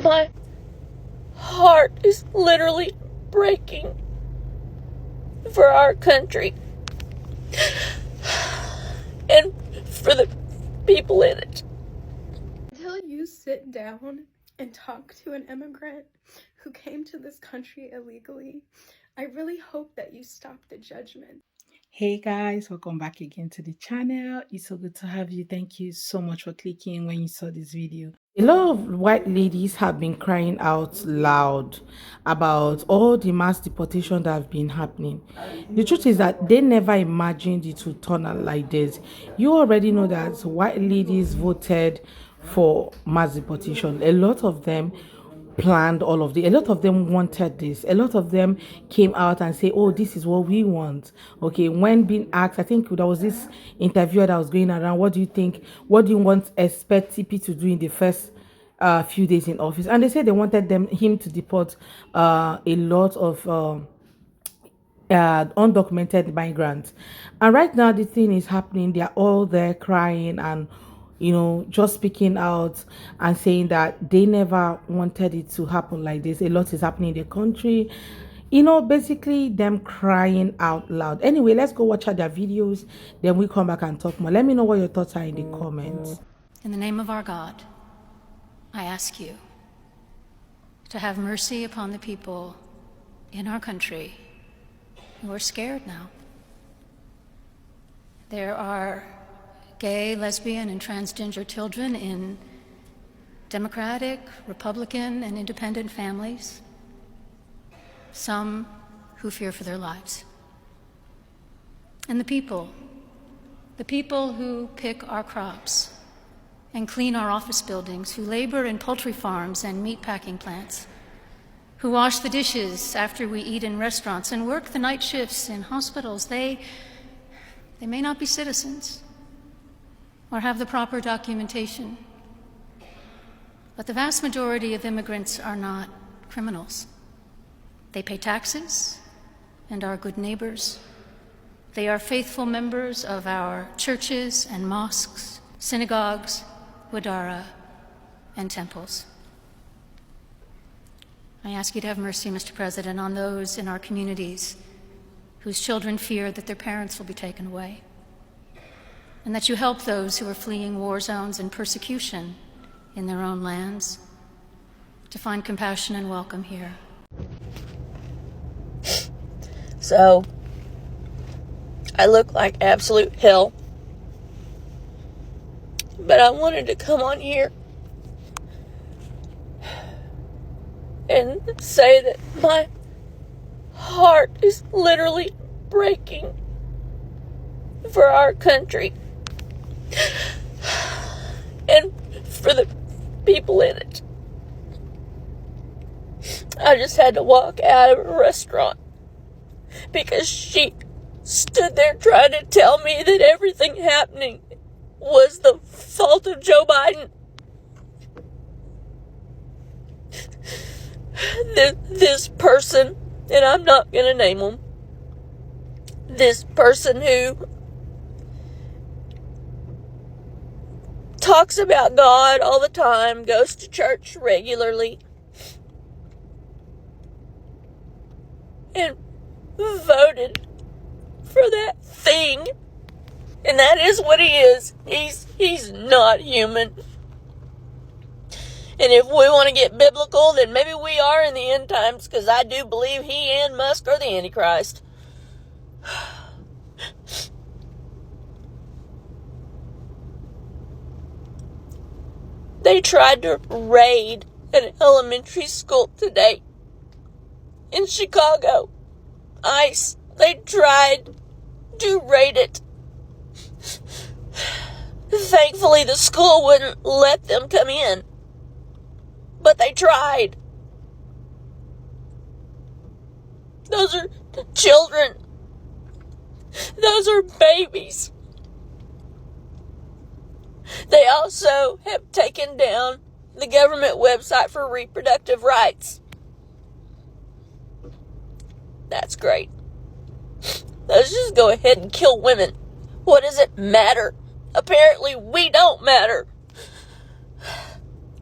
My heart is literally breaking for our country and for the people in it. Until you sit down and talk to an immigrant who came to this country illegally, I really hope that you stop the judgment. Hey guys, welcome back again to the channel. It's so good to have you. Thank you so much for clicking when you saw this video. A lot of white ladies have been crying out loud about all the mass deportation that have been happening. The truth is that they never imagined it would turn out like this. You already know that white ladies voted for mass deportation. A lot of them planned all of this. A lot of them wanted this. A lot of them came out and say, oh, this is what we want. Okay, when being asked, I think there was this interviewer that was going around, what do you think, what do you want expect TP to do in the first few days in office? And they said they wanted him to deport a lot of undocumented migrants. And right now the thing is happening, they are all there crying and just speaking out and saying that they never wanted it to happen like this. A lot is happening in the country, basically them crying out loud. Anyway, let's go watch out their videos, then we come back and talk more. Let me know what your thoughts are in the comments. In the name of our God, I ask you to have mercy upon the people in our country who are scared now. There are gay, lesbian, and transgender children in Democratic, Republican, and independent families, some who fear for their lives. And the people who pick our crops and clean our office buildings, who labor in poultry farms and meatpacking plants, who wash the dishes after we eat in restaurants and work the night shifts in hospitals, they may not be citizens or have the proper documentation, but the vast majority of immigrants are not criminals. They pay taxes and are good neighbors. They are faithful members of our churches and mosques, synagogues, wadara, and temples. I ask you to have mercy, Mr. President, on those in our communities whose children fear that their parents will be taken away, and that you help those who are fleeing war zones and persecution in their own lands to find compassion and welcome here. So, I look like absolute hell, but I wanted to come on here and say that my heart is literally breaking for our country and for the people in it. I just had to walk out of a restaurant because she stood there trying to tell me that everything happening was the fault of Joe Biden. This person, and I'm not going to name him, this person who talks about God all the time, goes to church regularly, and voted for that thing. And that is what he is. He's not human. And if we want to get biblical, then maybe we are in the end times, because I do believe he and Musk are the Antichrist. They tried to raid an elementary school today in Chicago. ICE, they tried to raid it. Thankfully, the school wouldn't let them come in. But they tried. Those are children. Those are babies. They also have taken down the government website for reproductive rights. That's great. Let's just go ahead and kill women. What does it matter? Apparently we don't matter.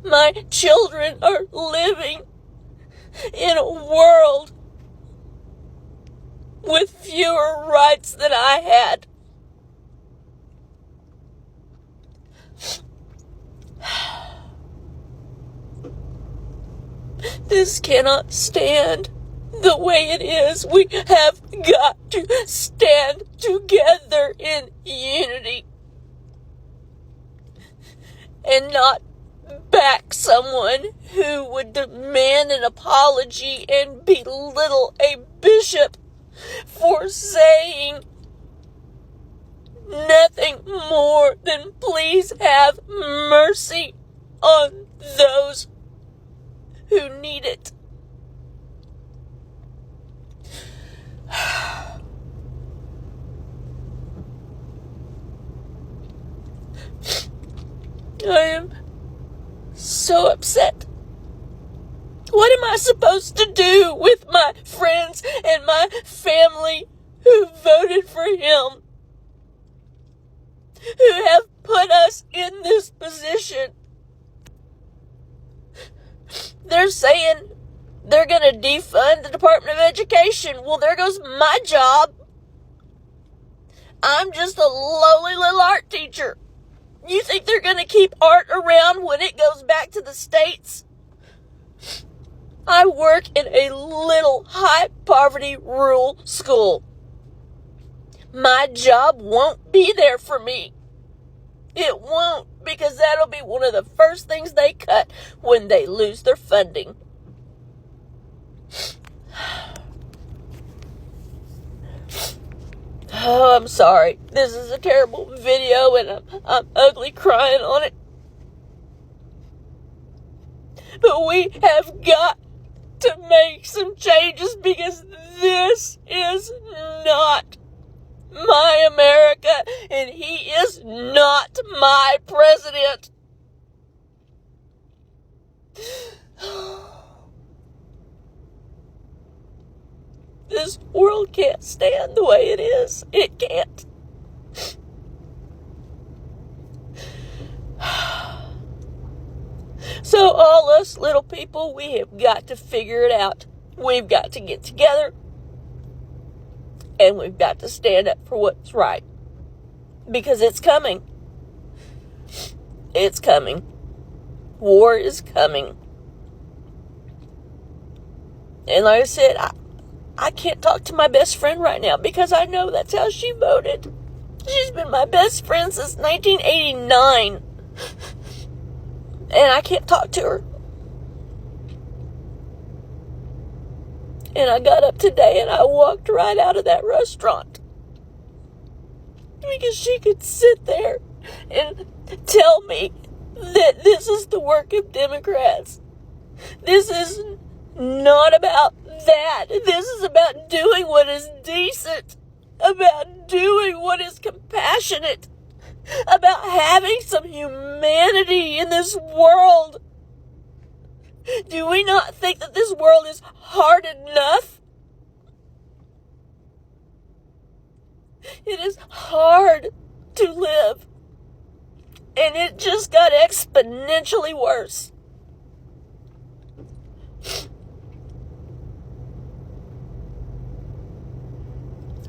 My children are This cannot stand the way it is. We have got to stand together in unity and not back someone who would demand an apology and belittle a bishop for saying nothing more than please have mercy on those who need it. I am so upset. What am I supposed to do with my friends and my family who voted for him, who have put us in this position? They're saying they're going to defund the Department of Education. Well, there goes my job. I'm just a lowly little art teacher. You think they're going to keep art around when it goes back to the States? I work in a little high-poverty rural school. My job won't be there for me. It won't, because that'll be one of the first things they cut when they lose their funding. Oh, I'm sorry. This is a terrible video and I'm ugly crying on it. But we have got to make some changes because this is not my America and he is not my president. This world can't stand the way it is. It can't. So all us little people, we have got to figure it out. We've got to get together. And we've got to stand up for what's right. Because it's coming. It's coming. War is coming. And like I said, I can't talk to my best friend right now because I know that's how she voted. She's been my best friend since 1989. And I can't talk to her. And I got up today and I walked right out of that restaurant. Because she could sit there and tell me that this is the work of Democrats. This is not about that. This is about doing what is decent, about doing what is compassionate, about having some humanity in this world. Do we not think that this world is hard enough? It is hard to live, and it just got exponentially worse.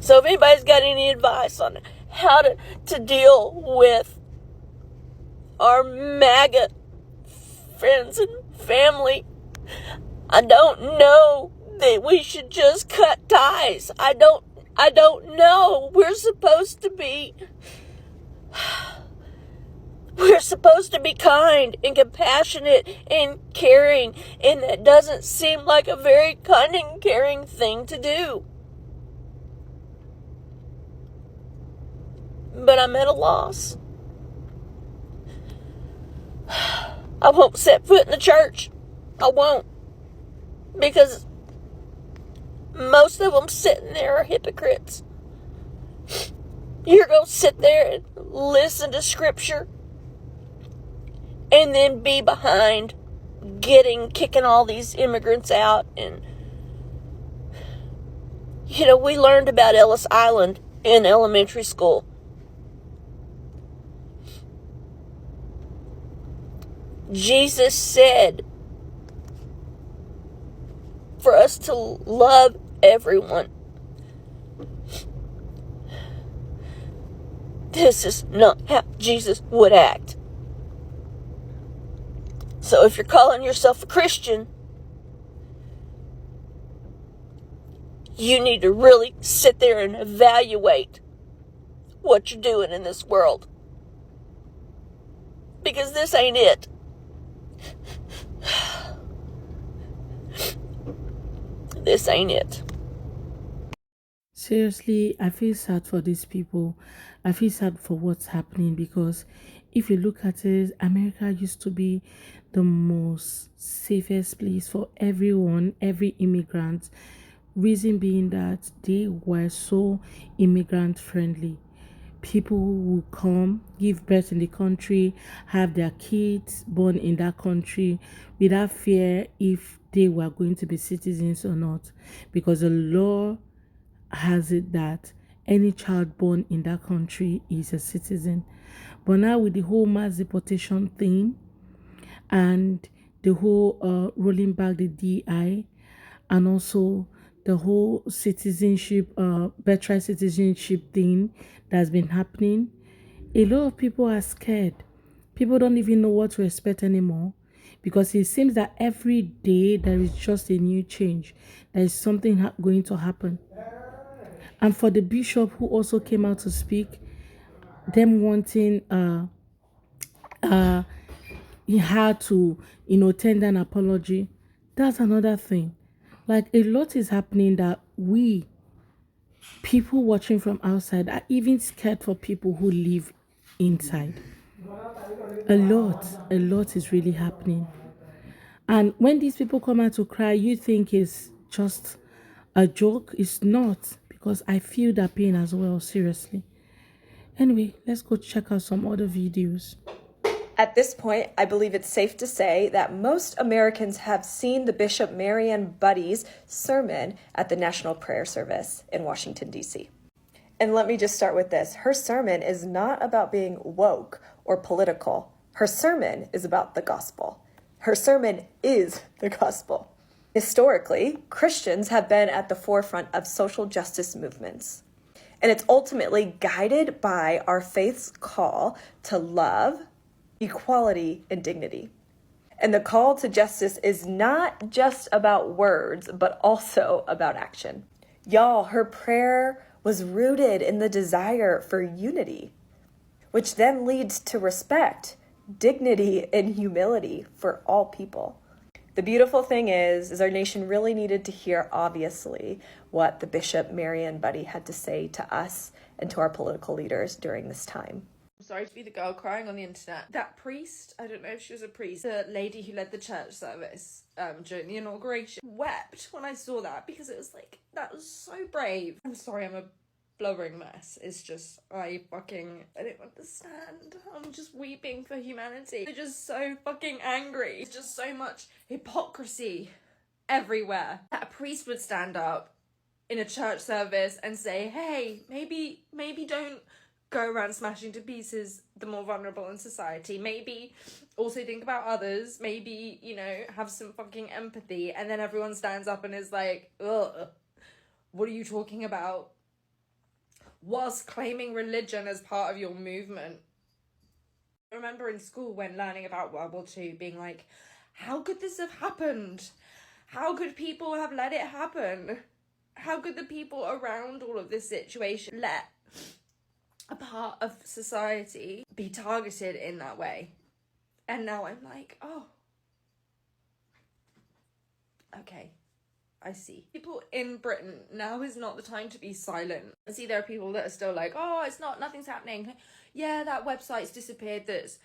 So if anybody's got any advice on how to deal with our MAGA friends and family, I don't know that we should just cut ties. I don't know. We're supposed to be kind and compassionate and caring, and that doesn't seem like a very kind and caring thing to do. But I'm at a loss. I won't set foot in the church. I won't. Because most of them sitting there are hypocrites. You're going to sit there and listen to scripture and then be behind kicking all these immigrants out. And, we learned about Ellis Island in elementary school. Jesus said for us to love everyone. This is not how Jesus would act. So if you're calling yourself a Christian, you need to really sit there and evaluate what you're doing in this world. Because this ain't it. This ain't it. Seriously, I feel sad for these people. I feel sad for what's happening because if you look at it, America used to be the most safest place for everyone, every immigrant. Reason being that they were so immigrant friendly. People will come, give birth in the country, have their kids born in that country without fear if they were going to be citizens or not, because the law has it that any child born in that country is a citizen. But now with the whole mass deportation thing and the whole rolling back the DI, and also the whole citizenship, birthright citizenship thing that's been happening, a lot of people are scared. People don't even know what to expect anymore because it seems that every day there is just a new change. There is something going to happen. And for the bishop who also came out to speak, them wanting he had to, tender an apology. That's another thing. Like, a lot is happening that we, people watching from outside, are even scared for people who live inside. A lot is really happening. And when these people come out to cry, you think it's just a joke. It's not, because I feel that pain as well, seriously. Anyway, let's go check out some other videos. At this point, I believe it's safe to say that most Americans have seen the Bishop Marianne Buddy's sermon at the National Prayer Service in Washington, D.C. And let me just start with this. Her sermon is not about being woke or political. Her sermon is about the gospel. Her sermon is the gospel. Historically, Christians have been at the forefront of social justice movements. And it's ultimately guided by our faith's call to love, equality, and dignity. And the call to justice is not just about words, but also about action. Y'all, her prayer was rooted in the desire for unity, which then leads to respect, dignity, and humility for all people. The beautiful thing is our nation really needed to hear, obviously, what the Bishop Marianne Buddy had to say to us and to our political leaders during this time. Sorry to be the girl crying on the internet. That priest, I don't know if she was a priest, the lady who led the church service during the inauguration, wept when I saw that because it was like, that was so brave. I'm sorry, I'm a blubbering mess. It's just, I don't understand. I'm just weeping for humanity. They're just so fucking angry. There's just so much hypocrisy everywhere. That a priest would stand up in a church service and say, hey, maybe don't go around smashing to pieces the more vulnerable in society. Maybe also think about others. Maybe, have some fucking empathy. And then everyone stands up and is like, ugh, what are you talking about? Whilst claiming religion as part of your movement. I remember in school when learning about World War II being like, how could this have happened? How could people have let it happen? How could the people around all of this situation let a part of society be targeted in that way? And now I'm like, oh, okay, I see. People in Britain, now is not the time to be silent. I see there are people that are still like, oh, nothing's happening. Yeah, that website's disappeared, that's,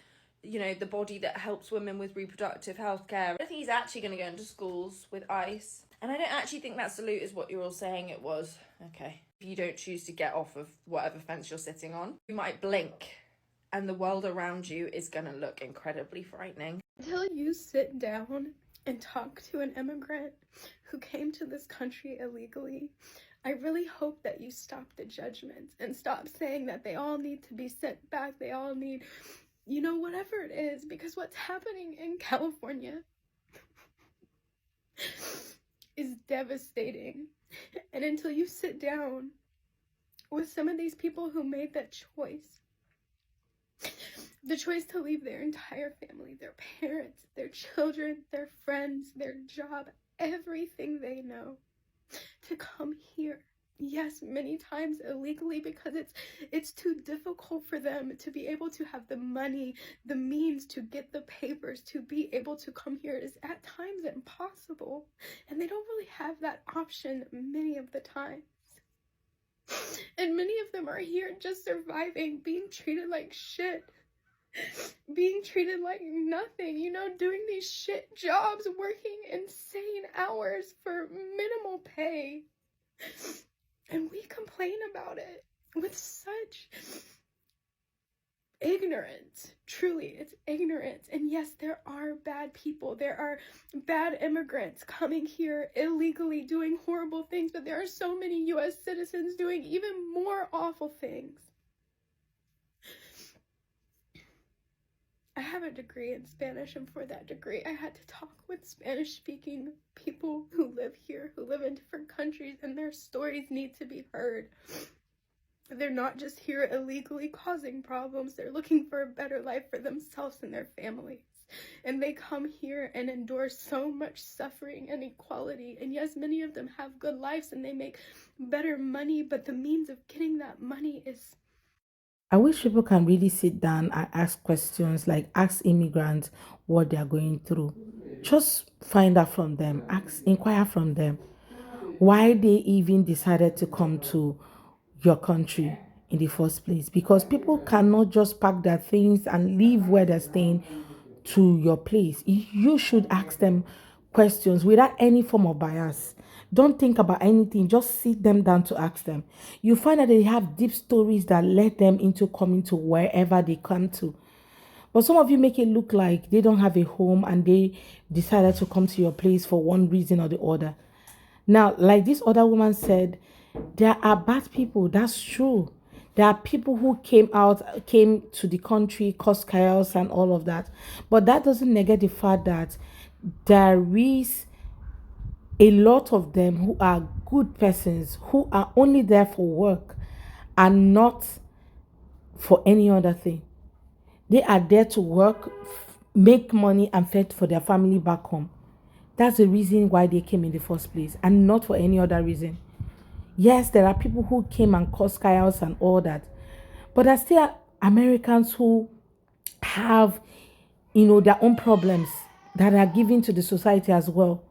the body that helps women with reproductive health care. I think he's actually going to go into schools with ICE. And I don't actually think that salute is what you're all saying it was. Okay. If you don't choose to get off of whatever fence you're sitting on, you might blink and the world around you is going to look incredibly frightening. Until you sit down and talk to an immigrant who came to this country illegally, I really hope that you stop the judgments and stop saying that they all need to be sent back, they all need, whatever it is, because what's happening in California is devastating. And until you sit down with some of these people who made that choice, the choice to leave their entire family, their parents, their children, their friends, their job, everything they know, to come here. Yes, many times illegally, because it's too difficult for them to be able to have the money, the means to get the papers, to be able to come here is at times impossible. And they don't really have that option many of the times. And many of them are here just surviving, being treated like shit, being treated like nothing, you know, doing these shit jobs, working insane hours for minimal pay. And we complain about it with such ignorance. Truly, it's ignorance. And yes, there are bad people. There are bad immigrants coming here illegally doing horrible things, but there are so many U.S. citizens doing even more awful things. I have a degree in Spanish, and for that degree, I had to talk with Spanish-speaking people who live here, who live in different countries, and their stories need to be heard. They're not just here illegally causing problems. They're looking for a better life for themselves and their families. And they come here and endure so much suffering and inequality. And yes, many of them have good lives and they make better money, but the means of getting that money is... I wish people can really sit down and ask questions, like ask immigrants what they are going through. Just find out from them, inquire from them why they even decided to come to your country in the first place. Because people cannot just pack their things and leave where they're staying to your place. You should ask them questions without any form of bias. Don't think about anything, just sit them down to ask them. You find that they have deep stories that led them into coming to wherever they come to. But some of you make it look like they don't have a home and they decided to come to your place for one reason or the other. Now, like this other woman said, there are bad people. That's true. There are people who came to the country, caused chaos and all of that. But that doesn't negate the fact that there is a lot of them who are good persons, who are only there for work and not for any other thing. They are there to work, make money and fend for their family back home. That's the reason why they came in the first place and not for any other reason. Yes, there are people who came and caused chaos and all that. But there are still Americans who have, their own problems that are given to the society as well.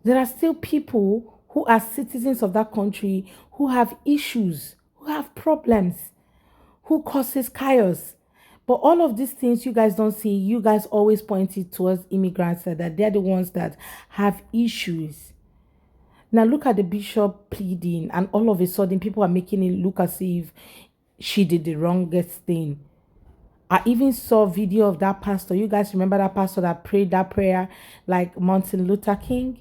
There are still people who are citizens of that country who have issues, who have problems, who causes chaos. But all of these things you guys don't see. You guys always point it towards immigrants, that they're the ones that have issues. Now look at the bishop pleading, and all of a sudden people are making it look as if she did the wrongest thing. I even saw a video of that pastor. You guys remember that pastor that prayed that prayer like Martin Luther King?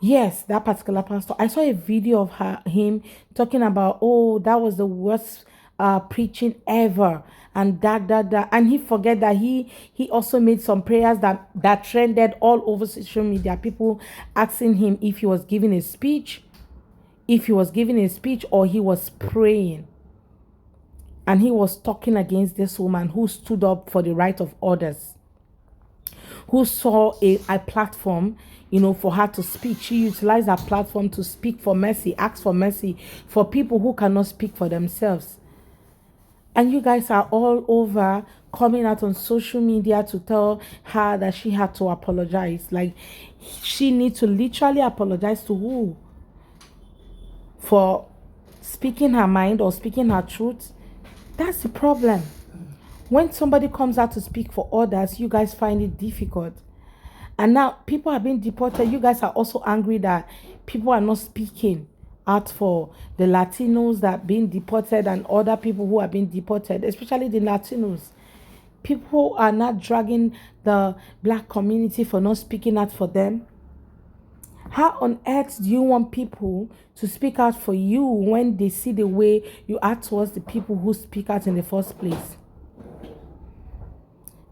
Yes, that particular pastor. I saw a video of him talking about, oh, that was the worst preaching ever, and that, and he forget that he also made some prayers that trended all over social media. People asking him if he was giving a speech, or he was praying. And he was talking against this woman who stood up for the right of others, who saw a platform, for her to speak. She utilized her platform to speak for mercy, ask for mercy for people who cannot speak for themselves. And you guys are all over coming out on social media to tell her that she had to apologize. Like, she needs to literally apologize to who? For speaking her mind or speaking her truth? That's the problem. When somebody comes out to speak for others, you guys find it difficult. And now people are being deported. You guys are also angry that people are not speaking out for the Latinos that are being deported and other people who are being deported, especially the Latinos. People are not dragging the black community for not speaking out for them. How on earth do you want people to speak out for you when they see the way you act towards the people who speak out in the first place?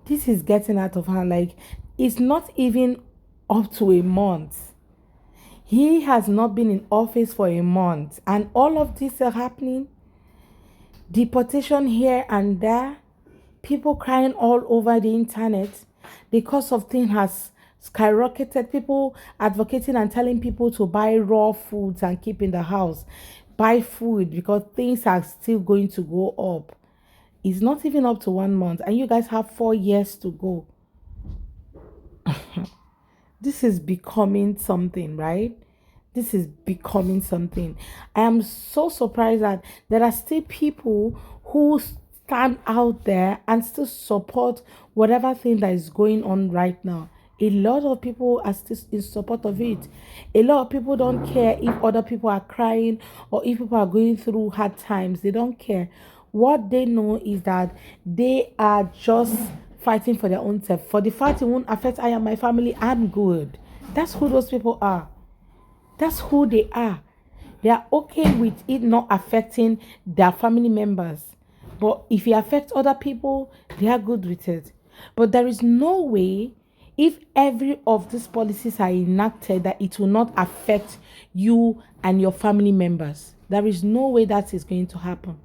This is getting out of hand. Like, it's not even up to a month. He has not been in office for a month, and all of this are happening. Deportation here and there. People crying all over the internet. The cost of things has skyrocketed. People advocating and telling people to buy raw foods and keep in the house, buy food because things are still going to go up. It's not even up to 1 month, and you guys have 4 years to go. This is becoming something, right? This is becoming something. I am so surprised that there are still people who stand out there and still support whatever thing that is going on right now. A lot of people are still in support of it. A lot of people don't care if other people are crying or if people are going through hard times. They don't care. What they know is that they are just fighting for their own self. For the fact it won't affect I and my family, I'm good. That's who those people are. That's who they are. They are okay with it not affecting their family members. But if it affects other people, they are good with it. But there is no way, if every of these policies are enacted, that it will not affect you and your family members. There is no way that is going to happen.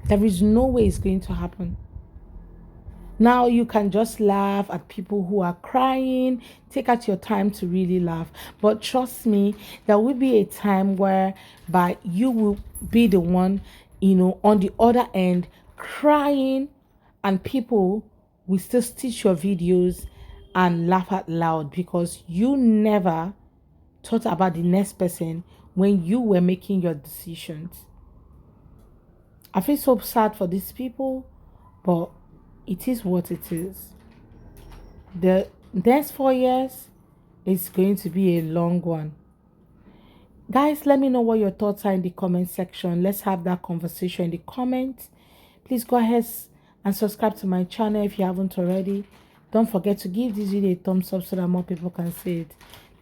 There is no way it's going to happen. Now you can just laugh at people who are crying. Take out your time to really laugh. But trust me, there will be a time whereby you will be the one, on the other end crying, and people will still stitch your videos and laugh out loud because you never thought about the next person when you were making your decisions. I feel so sad for these people, but it is what it is. The next 4 years is going to be a long one. Guys, let me know what your thoughts are in the comment section. Let's have that conversation in the comments. Please go ahead and subscribe to my channel if you haven't already. Don't forget to give this video a thumbs up so that more people can see it.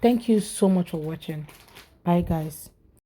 Thank you so much for watching. Bye, guys.